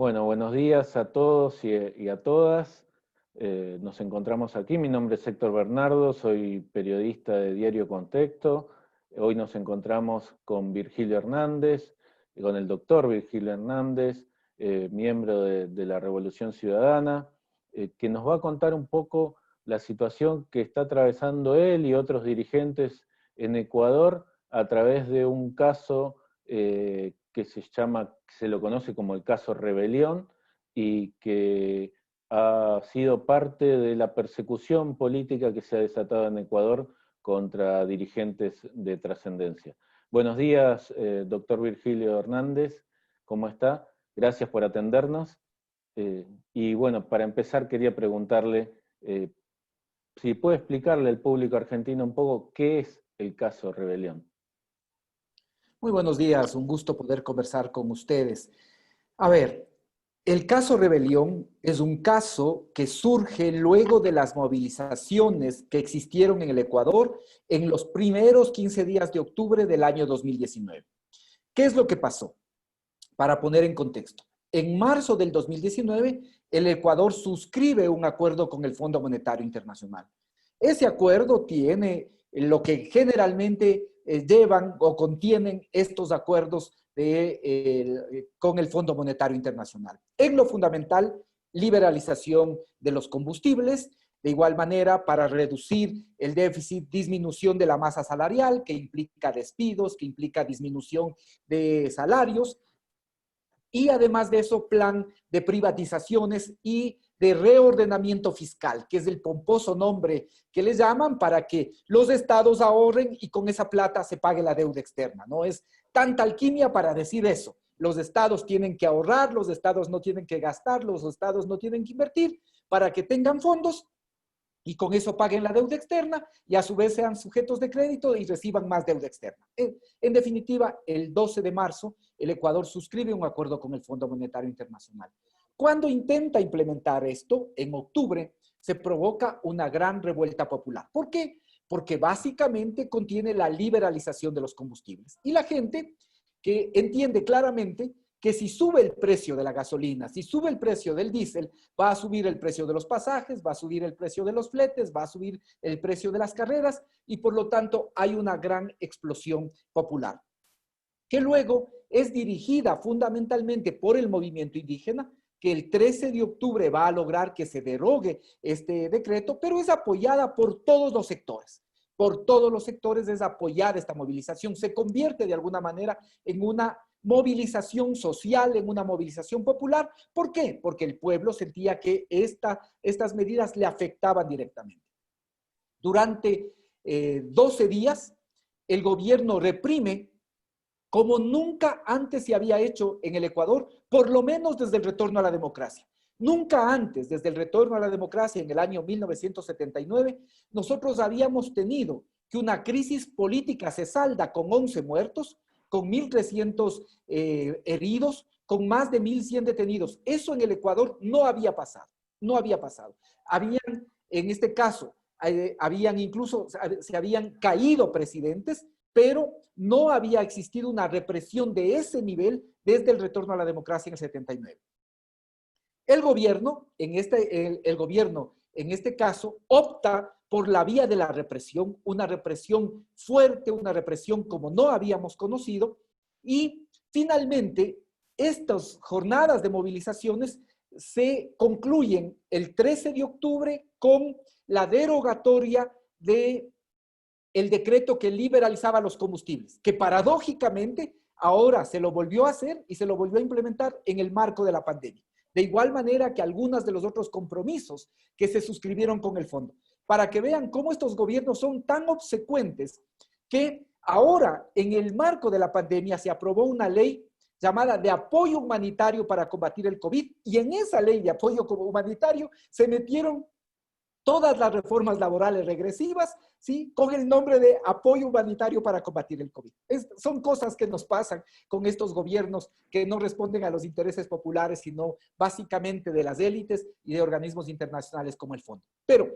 Bueno, buenos días a todos y a todas. Nos encontramos aquí. Mi nombre es Héctor Bernardo, soy periodista de Diario Contexto. Hoy nos encontramos con Virgilio Hernández, con el doctor Virgilio Hernández, miembro de la Revolución Ciudadana, que nos va a contar un poco la situación que está atravesando él y otros dirigentes en Ecuador a través de un caso que se lo conoce como el caso Rebelión, y que ha sido parte de la persecución política que se ha desatado en Ecuador contra dirigentes de trascendencia. Buenos días, doctor Virgilio Hernández, ¿cómo está? Gracias por atendernos. Y bueno, para empezar quería preguntarle si puede explicarle al público argentino un poco qué es el caso Rebelión. Muy buenos días, un gusto poder conversar con ustedes. A ver, el caso Rebelión es un caso que surge luego de las movilizaciones que existieron en el Ecuador en los primeros 15 días de octubre del año 2019. ¿Qué es lo que pasó? Para poner en contexto, en marzo del 2019, el Ecuador suscribe un acuerdo con el Fondo Monetario Internacional. Ese acuerdo tiene lo que generalmente llevan o contienen estos acuerdos con el Fondo Monetario Internacional. En lo fundamental, liberalización de los combustibles, de igual manera para reducir el déficit, disminución de la masa salarial, que implica despidos, que implica disminución de salarios, y además de eso, plan de privatizaciones y de reordenamiento fiscal, que es el pomposo nombre que les llaman para que los estados ahorren y con esa plata se pague la deuda externa. No es tanta alquimia para decir eso. Los estados tienen que ahorrar, los estados no tienen que gastar, los estados no tienen que invertir para que tengan fondos y con eso paguen la deuda externa y a su vez sean sujetos de crédito y reciban más deuda externa. En definitiva, el 12 de marzo, el Ecuador suscribe un acuerdo con el Fondo Monetario Internacional. Cuando intenta implementar esto, en octubre, se provoca una gran revuelta popular. ¿Por qué? Porque básicamente contiene la liberalización de los combustibles. Y la gente que entiende claramente que si sube el precio de la gasolina, si sube el precio del diésel, va a subir el precio de los pasajes, va a subir el precio de los fletes, va a subir el precio de las carreras y por lo tanto hay una gran explosión popular, que luego es dirigida fundamentalmente por el movimiento indígena, que el 13 de octubre va a lograr que se derogue este decreto, pero es apoyada por todos los sectores. Por todos los sectores es apoyada esta movilización. Se convierte de alguna manera en una movilización social, en una movilización popular. ¿Por qué? Porque el pueblo sentía que estas medidas le afectaban directamente. Durante 12 días, el gobierno reprime como nunca antes se había hecho en el Ecuador, por lo menos desde el retorno a la democracia. Nunca antes, desde el retorno a la democracia en el año 1979, nosotros habíamos tenido que una crisis política se salda con 11 muertos, con 1.300 heridos, con más de 1.100 detenidos. Eso en el Ecuador no había pasado, no había pasado. Habían, en este caso, habían incluso, se habían caído presidentes, pero no había existido una represión de ese nivel desde el retorno a la democracia en el 79. El gobierno, en este caso, opta por la vía de la represión, una represión fuerte, una represión como no habíamos conocido, y finalmente estas jornadas de movilizaciones se concluyen el 13 de octubre con la derogatoria de el decreto que liberalizaba los combustibles, que paradójicamente ahora se lo volvió a hacer y se lo volvió a implementar en el marco de la pandemia. De igual manera que algunos de los otros compromisos que se suscribieron con el fondo. Para que vean cómo estos gobiernos son tan obsecuentes que ahora, en el marco de la pandemia, se aprobó una ley llamada de apoyo humanitario para combatir el COVID, y en esa ley de apoyo humanitario se metieron todas las reformas laborales regresivas, ¿sí? Con el nombre de apoyo humanitario para combatir el COVID. Son cosas que nos pasan con estos gobiernos que no responden a los intereses populares, sino básicamente de las élites y de organismos internacionales como el Fondo. Pero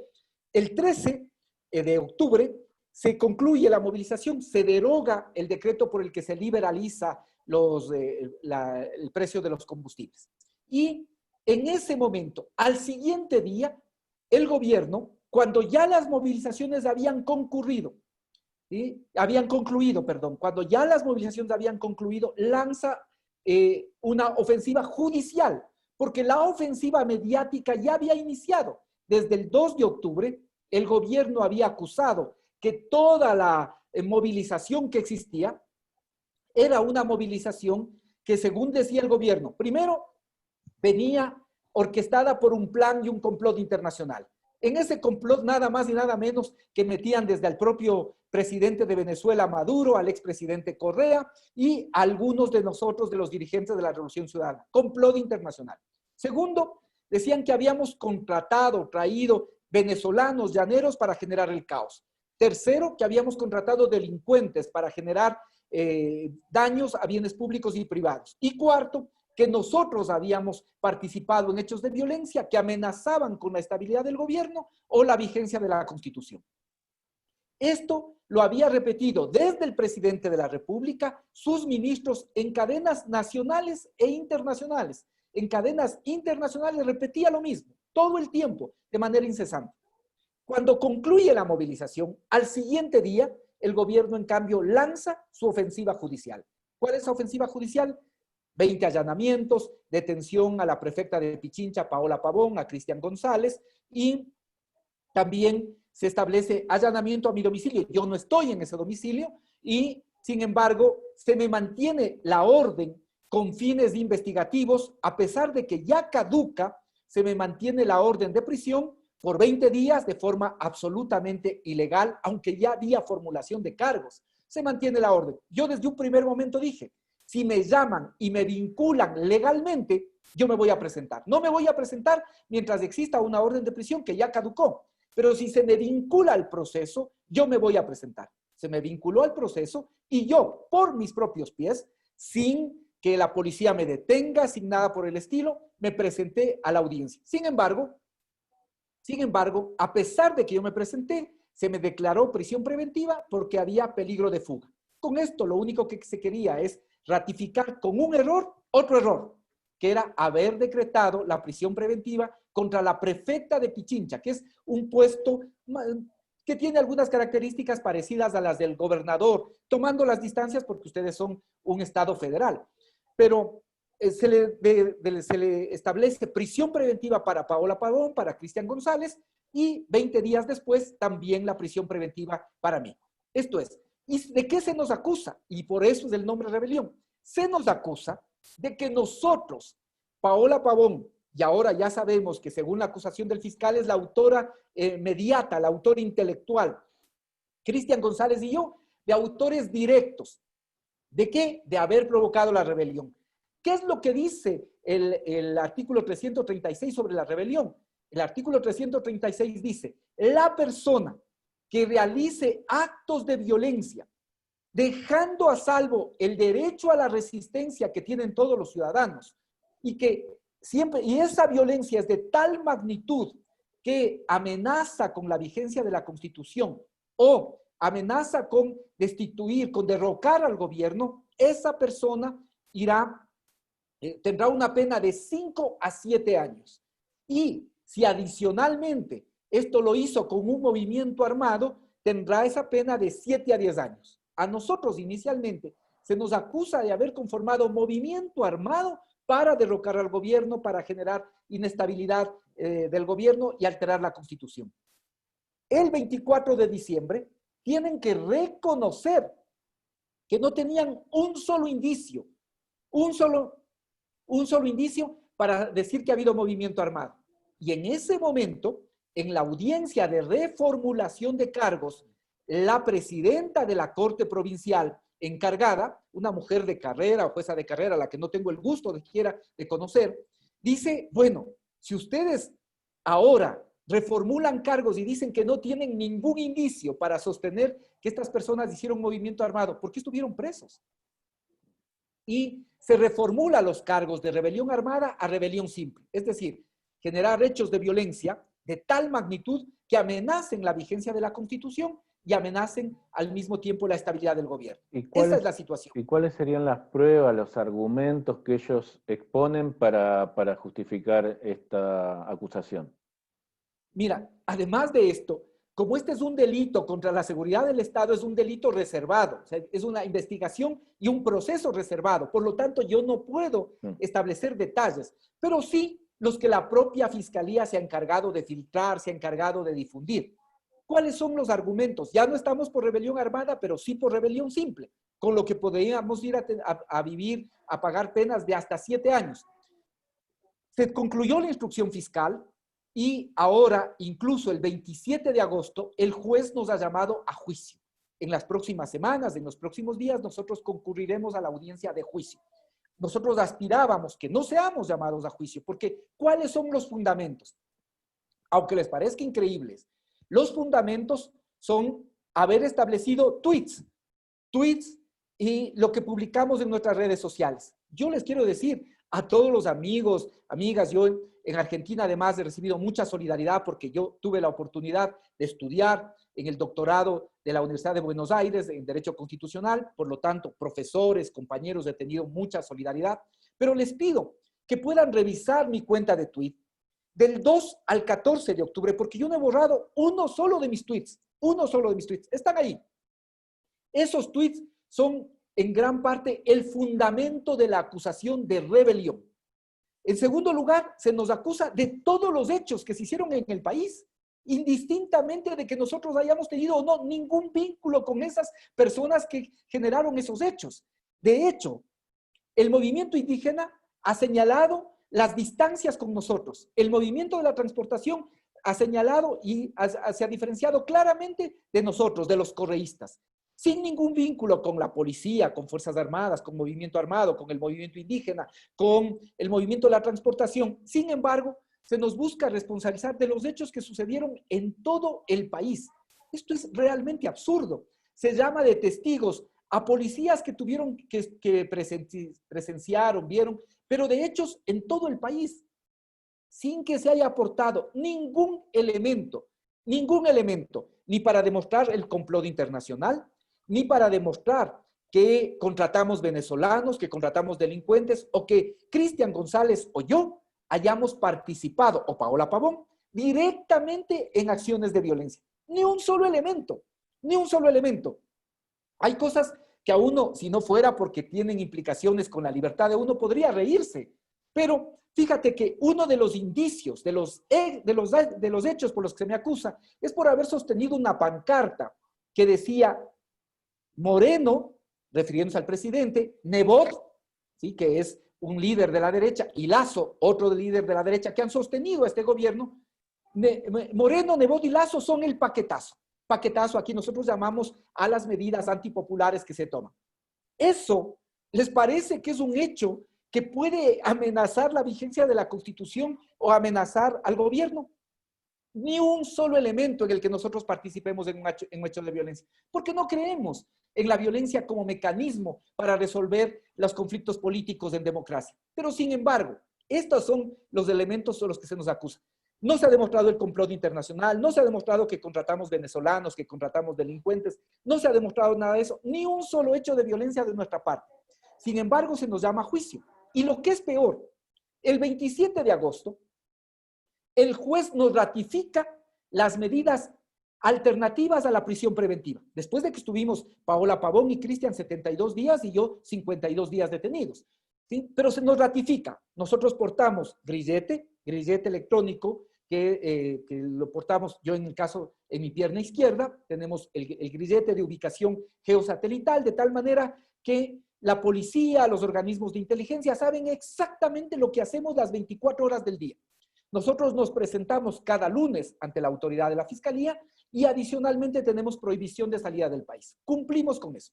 el 13 de octubre se concluye la movilización, se deroga el decreto por el que se liberaliza el precio de los combustibles. Y en ese momento, al siguiente día, el gobierno, cuando ya las movilizaciones habían concluido, ¿sí? Cuando ya las movilizaciones habían concluido, lanza una ofensiva judicial, porque la ofensiva mediática ya había iniciado. Desde el 2 de octubre, el gobierno había acusado que toda la movilización que existía era una movilización que, según decía el gobierno, primero venía orquestada por un plan y un complot internacional. En ese complot nada más y nada menos que metían desde el propio presidente de Venezuela, Maduro, al expresidente Correa y a algunos de nosotros, de los dirigentes de la Revolución Ciudadana. Complot internacional. Segundo, decían que habíamos contratado, traído venezolanos, llaneros para generar el caos. Tercero, que habíamos contratado delincuentes para generar daños a bienes públicos y privados. Y cuarto, que nosotros habíamos participado en hechos de violencia que amenazaban con la estabilidad del gobierno o la vigencia de la Constitución. Esto lo había repetido desde el presidente de la República, sus ministros en cadenas nacionales e internacionales. En cadenas internacionales repetía lo mismo, todo el tiempo, de manera incesante. Cuando concluye la movilización, al siguiente día, el gobierno, en cambio, lanza su ofensiva judicial. ¿Cuál es la ofensiva judicial? 20 allanamientos, detención a la prefecta de Pichincha, Paola Pavón, a Cristian González, y también se establece allanamiento a mi domicilio. Yo no estoy en ese domicilio y, sin embargo, se me mantiene la orden con fines investigativos, a pesar de que ya caduca, se me mantiene la orden de prisión por 20 días de forma absolutamente ilegal, aunque ya había formulación de cargos. Se mantiene la orden. Yo desde un primer momento dije, si me llaman y me vinculan legalmente, yo me voy a presentar. No me voy a presentar mientras exista una orden de prisión que ya caducó. Pero si se me vincula al proceso, yo me voy a presentar. Se me vinculó al proceso y yo, por mis propios pies, sin que la policía me detenga, sin nada por el estilo, me presenté a la audiencia. Sin embargo, a pesar de que yo me presenté, se me declaró prisión preventiva porque había peligro de fuga. Con esto, lo único que se quería es ratificar con un error, otro error, que era haber decretado la prisión preventiva contra la prefecta de Pichincha, que es un puesto que tiene algunas características parecidas a las del gobernador, tomando las distancias porque ustedes son un estado federal. Pero se le establece prisión preventiva para Paola Pavón, para Cristian González, y 20 días después también la prisión preventiva para mí. Esto es, ¿y de qué se nos acusa? Y por eso es el nombre rebelión. Se nos acusa de que nosotros, Paola Pavón, y ahora ya sabemos que según la acusación del fiscal es la autora mediata, la autora intelectual, Cristian González y yo, de autores directos. ¿De qué? De haber provocado la rebelión. ¿Qué es lo que dice el artículo 336 sobre la rebelión? El artículo 336 dice, la persona que realice actos de violencia, dejando a salvo el derecho a la resistencia que tienen todos los ciudadanos, y esa violencia es de tal magnitud que amenaza con la vigencia de la Constitución o amenaza con destituir, con derrocar al gobierno, esa persona tendrá una pena de 5 a 7 años. Y si adicionalmente esto lo hizo con un movimiento armado, tendrá esa pena de 7 a 10 años. A nosotros inicialmente se nos acusa de haber conformado movimiento armado para derrocar al gobierno, para generar inestabilidad del gobierno y alterar la Constitución. El 24 de diciembre tienen que reconocer que no tenían un solo indicio para decir que ha habido movimiento armado. Y en ese momento, en la audiencia de reformulación de cargos, la presidenta de la Corte Provincial encargada, una mujer de carrera o jueza de carrera, a la que no tengo el gusto de conocer, dice, bueno, si ustedes ahora reformulan cargos y dicen que no tienen ningún indicio para sostener que estas personas hicieron movimiento armado, ¿por qué estuvieron presos? Y se reformula los cargos de rebelión armada a rebelión simple, es decir, generar hechos de violencia de tal magnitud que amenacen la vigencia de la Constitución y amenacen al mismo tiempo la estabilidad del gobierno. ¿Y Esa es la situación. ¿Y cuáles serían las pruebas, los argumentos que ellos exponen para justificar esta acusación? Mira, además de esto, como este es un delito contra la seguridad del Estado, es un delito reservado, o sea, es una investigación y un proceso reservado. Por lo tanto, yo no puedo establecer detalles, pero sí los que la propia Fiscalía se ha encargado de filtrar, se ha encargado de difundir. ¿Cuáles son los argumentos? Ya no estamos por rebelión armada, pero sí por rebelión simple, con lo que podríamos ir a vivir, a pagar penas de hasta 7 años. Se concluyó la instrucción fiscal y ahora, incluso el 27 de agosto, el juez nos ha llamado a juicio. En las próximas semanas, en los próximos días, nosotros concurriremos a la audiencia de juicio. Nosotros aspirábamos que no seamos llamados a juicio, porque ¿cuáles son los fundamentos? Aunque les parezca increíbles, los fundamentos son haber establecido tweets y lo que publicamos en nuestras redes sociales. Yo les quiero decir a todos los amigos, amigas, yo en Argentina además he recibido mucha solidaridad porque yo tuve la oportunidad de estudiar en el doctorado de la Universidad de Buenos Aires en Derecho Constitucional, por lo tanto, profesores, compañeros, he tenido mucha solidaridad, pero les pido que puedan revisar mi cuenta de tweet del 2 al 14 de octubre, porque yo no he borrado uno solo de mis tweets, están ahí. Esos tweets son en gran parte el fundamento de la acusación de rebelión. En segundo lugar, se nos acusa de todos los hechos que se hicieron en el país, indistintamente de que nosotros hayamos tenido o no ningún vínculo con esas personas que generaron esos hechos. De hecho, el movimiento indígena ha señalado las distancias con nosotros. El movimiento de la transportación ha señalado y se ha diferenciado claramente de nosotros, de los correístas, sin ningún vínculo con la policía, con Fuerzas Armadas, con movimiento armado, con el movimiento indígena, con el movimiento de la transportación. Sin embargo, se nos busca responsabilizar de los hechos que sucedieron en todo el país. Esto es realmente absurdo. Se llama de testigos a policías que tuvieron que presenciaron, vieron, pero de hechos en todo el país, sin que se haya aportado ningún elemento, ni para demostrar el complot internacional, ni para demostrar que contratamos venezolanos, que contratamos delincuentes, o que Cristian González o yo hayamos participado, o Paola Pavón, directamente en acciones de violencia. Ni un solo elemento. Hay cosas que a uno, si no fuera porque tienen implicaciones con la libertad de uno, podría reírse. Pero fíjate que uno de los indicios, de los hechos por los que se me acusa, es por haber sostenido una pancarta que decía Moreno, refiriéndose al presidente, Nebot, ¿sí?, que es un líder de la derecha, y Lasso, otro líder de la derecha, que han sostenido a este gobierno. Moreno, Nebot y Lasso son el paquetazo. Paquetazo, aquí nosotros llamamos a las medidas antipopulares que se toman. ¿Eso les parece que es un hecho que puede amenazar la vigencia de la Constitución o amenazar al gobierno? Ni un solo elemento en el que nosotros participemos en un hecho de violencia, porque no creemos en la violencia como mecanismo para resolver los conflictos políticos en democracia. Pero sin embargo, estos son los elementos sobre los que se nos acusa. No se ha demostrado el complot internacional, no se ha demostrado que contratamos venezolanos, que contratamos delincuentes, no se ha demostrado nada de eso, ni un solo hecho de violencia de nuestra parte. Sin embargo, se nos llama a juicio. Y lo que es peor, el 27 de agosto, el juez nos ratifica las medidas alternativas a la prisión preventiva. Después de que estuvimos Paola Pavón y Cristian 72 días y yo 52 días detenidos, ¿sí? Pero se nos ratifica. Nosotros portamos grillete electrónico, que lo portamos, yo en el caso, en mi pierna izquierda, tenemos el grillete de ubicación geosatelital, de tal manera que la policía, los organismos de inteligencia saben exactamente lo que hacemos las 24 horas del día. Nosotros nos presentamos cada lunes ante la autoridad de la Fiscalía y adicionalmente tenemos prohibición de salida del país. Cumplimos con eso.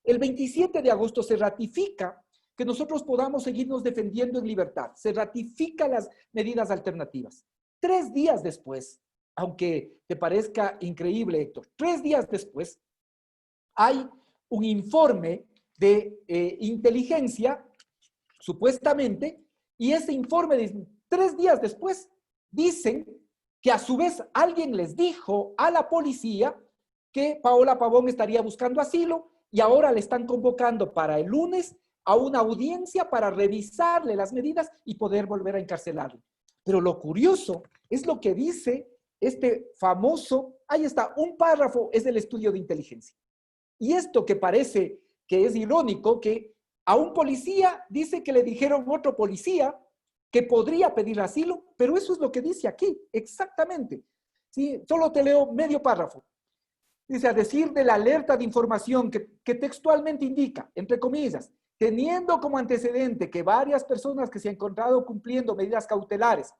El 27 de agosto se ratifica que nosotros podamos seguirnos defendiendo en libertad. Se ratifican las medidas alternativas. 3 días después, aunque te parezca increíble, Héctor, 3 días después hay un informe de inteligencia, supuestamente, y ese informe de 3 días después dicen que a su vez alguien les dijo a la policía que Paola Pavón estaría buscando asilo y ahora le están convocando para el lunes a una audiencia para revisarle las medidas y poder volver a encarcelarle. Pero lo curioso es lo que dice este famoso, ahí está, un párrafo es del estudio de inteligencia. Y esto que parece que es irónico, que a un policía dice que le dijeron otro policía que podría pedir asilo, pero eso es lo que dice aquí, exactamente. ¿Sí? Solo te leo medio párrafo. Dice, a decir de la alerta de información que textualmente indica, entre comillas, teniendo como antecedente que varias personas que se han encontrado cumpliendo medidas cautelares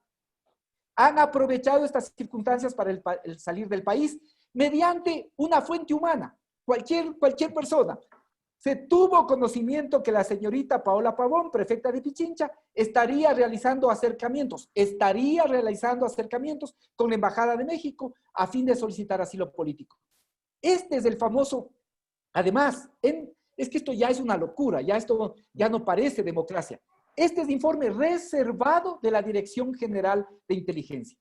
han aprovechado estas circunstancias para el salir del país mediante una fuente humana, cualquier persona. Se tuvo conocimiento que la señorita Paola Pavón, prefecta de Pichincha, estaría realizando acercamientos con la Embajada de México a fin de solicitar asilo político. Este es el famoso, además, es que esto ya es una locura, esto ya no parece democracia. Este es el informe reservado de la Dirección General de Inteligencia.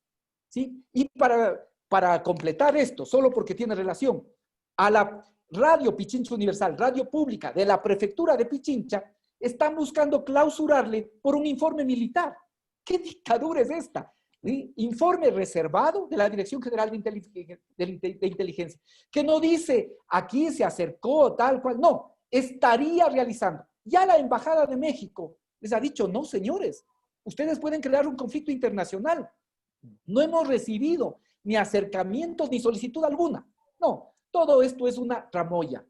¿Sí? Y para completar esto, solo porque tiene relación, a la Radio Pichincha Universal, radio pública de la prefectura de Pichincha, están buscando clausurarle por un informe militar. ¿Qué dictadura es esta? ¿Sí? Informe reservado de la Dirección General de Inteligencia, que no dice aquí se acercó tal cual, no, estaría realizando. Ya la Embajada de México les ha dicho, no señores, ustedes pueden crear un conflicto internacional. No hemos recibido ni acercamientos ni solicitud alguna. No, todo esto es una tramoya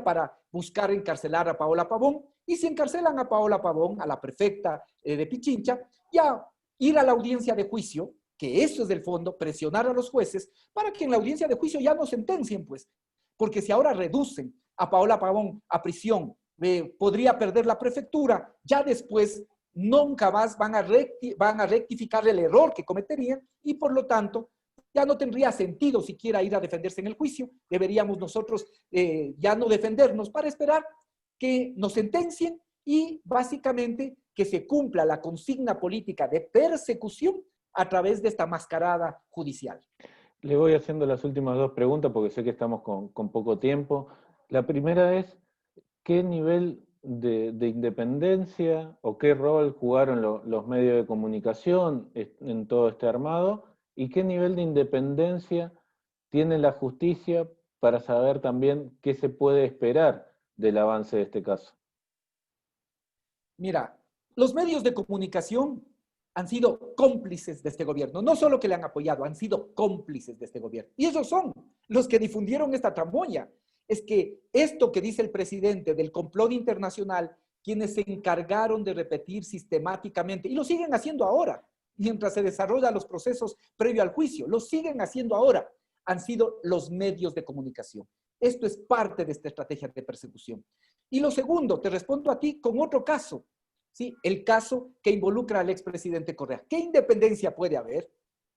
para buscar encarcelar a Paola Pavón, y si encarcelan a Paola Pavón, a la prefecta de Pichincha, ya ir a la audiencia de juicio, que eso es del fondo, presionar a los jueces para que en la audiencia de juicio ya no sentencien, pues, porque si ahora reducen a Paola Pavón a prisión, podría perder la prefectura, ya después nunca más van a rectificar el error que cometerían y por lo tanto ya no tendría sentido siquiera ir a defenderse en el juicio. Deberíamos nosotros ya no defendernos para esperar que nos sentencien y básicamente que se cumpla la consigna política de persecución a través de esta mascarada judicial. Le voy haciendo las últimas dos preguntas porque sé que estamos con poco tiempo. La primera es, ¿qué nivel de independencia o qué rol jugaron los medios de comunicación en todo este armado? ¿Y qué nivel de independencia tiene la justicia para saber también qué se puede esperar del avance de este caso? Mira, los medios de comunicación han sido cómplices de este gobierno. No solo que le han apoyado, han sido cómplices de este gobierno. Y ellos son los que difundieron esta tramoya. Es que esto que dice el presidente del complot internacional, quienes se encargaron de repetir sistemáticamente, y lo siguen haciendo ahora, mientras se desarrollan los procesos previo al juicio, lo siguen haciendo ahora, han sido los medios de comunicación. Esto es parte de esta estrategia de persecución. Y lo segundo, te respondo a ti con otro caso, ¿sí? El caso que involucra al expresidente Correa. ¿Qué independencia puede haber?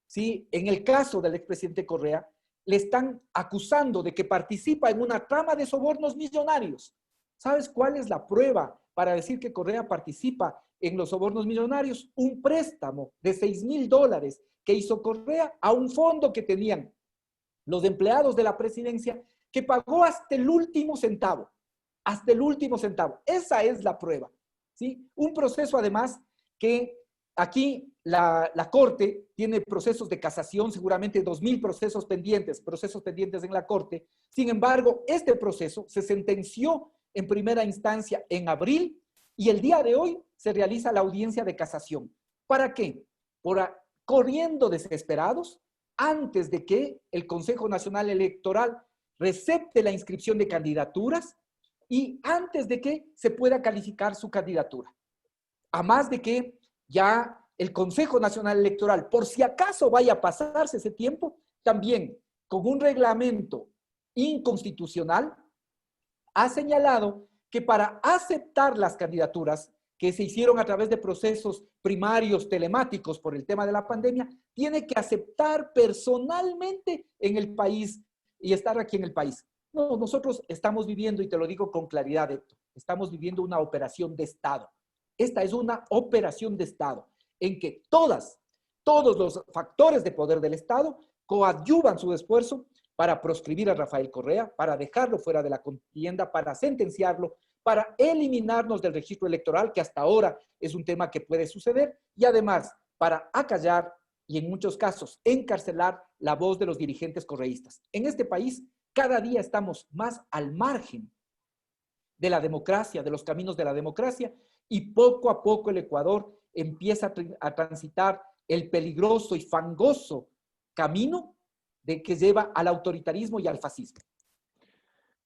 ¿Sí? En el caso del expresidente Correa, le están acusando de que participa en una trama de sobornos millonarios. ¿Sabes cuál es la prueba para decir que Correa participa en los sobornos millonarios? Un préstamo de $6,000 que hizo Correa a un fondo que tenían los empleados de la presidencia, que pagó hasta el último centavo. Hasta el último centavo. Esa es la prueba. ¿Sí? Un proceso además que aquí la Corte tiene procesos de casación, seguramente 2,000 procesos pendientes en la Corte. Sin embargo, este proceso se sentenció en primera instancia en abril y el día de hoy se realiza la audiencia de casación. ¿Para qué? Corriendo desesperados antes de que el Consejo Nacional Electoral recepte la inscripción de candidaturas y antes de que se pueda calificar su candidatura. A más de que ya el Consejo Nacional Electoral, por si acaso vaya a pasarse ese tiempo, también con un reglamento inconstitucional, ha señalado que para aceptar las candidaturas que se hicieron a través de procesos primarios telemáticos por el tema de la pandemia, tiene que aceptar personalmente en el país y estar aquí en el país. No, nosotros estamos viviendo, y te lo digo con claridad, Héctor, estamos viviendo una operación de Estado. Esta es una operación de Estado en que todos los factores de poder del Estado coadyuvan su esfuerzo para proscribir a Rafael Correa, para dejarlo fuera de la contienda, para sentenciarlo, para eliminarnos del registro electoral, que hasta ahora es un tema que puede suceder, y además para acallar y en muchos casos encarcelar la voz de los dirigentes correístas. En este país, cada día estamos más al margen de la democracia, de los caminos de la democracia, y poco a poco el Ecuador empieza a transitar el peligroso y fangoso camino de que lleva al autoritarismo y al fascismo.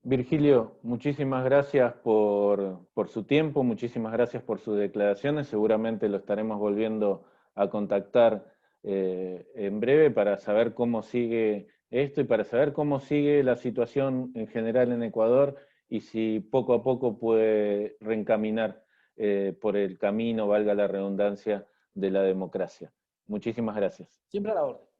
Virgilio, muchísimas gracias por su tiempo, muchísimas gracias por sus declaraciones. Seguramente lo estaremos volviendo a contactar en breve para saber cómo sigue esto y para saber cómo sigue la situación en general en Ecuador y si poco a poco puede reencaminar por el camino, valga la redundancia, de la democracia. Muchísimas gracias. Siempre a la orden.